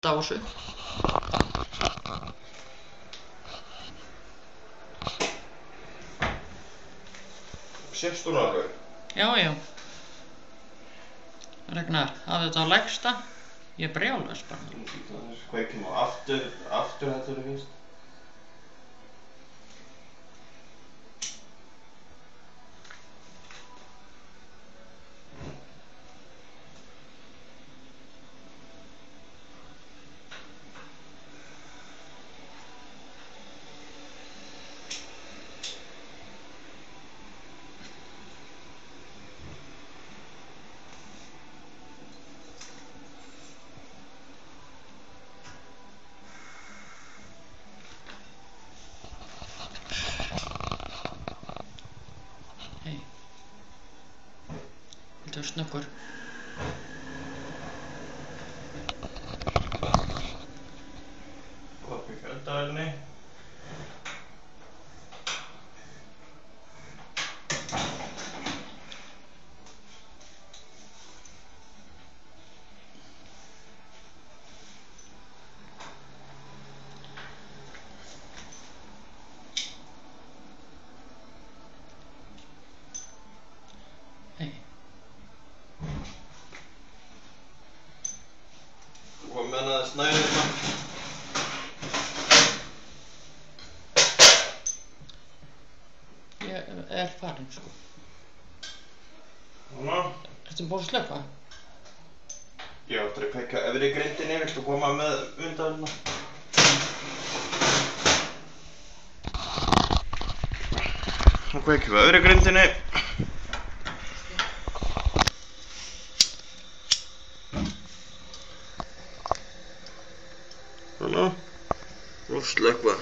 Dásu. Sést hún alveg? Já, já. Ragnar, hafðu þetta á lægsta. Ég brjálaðist bara. Kveikjum á aftur heldur fyrst. Hei. Viltu snöggur? Og upp í eldavélinni. Hei. Og meðan það snæði þetta. Ég farin, sko. Svona. Ertu búin að slökkva? Ég áttur að kveikja efri grindinni, viltu koma með myndavélina? Nú kveikjum við efri grindinni. Svona. Og slökkva.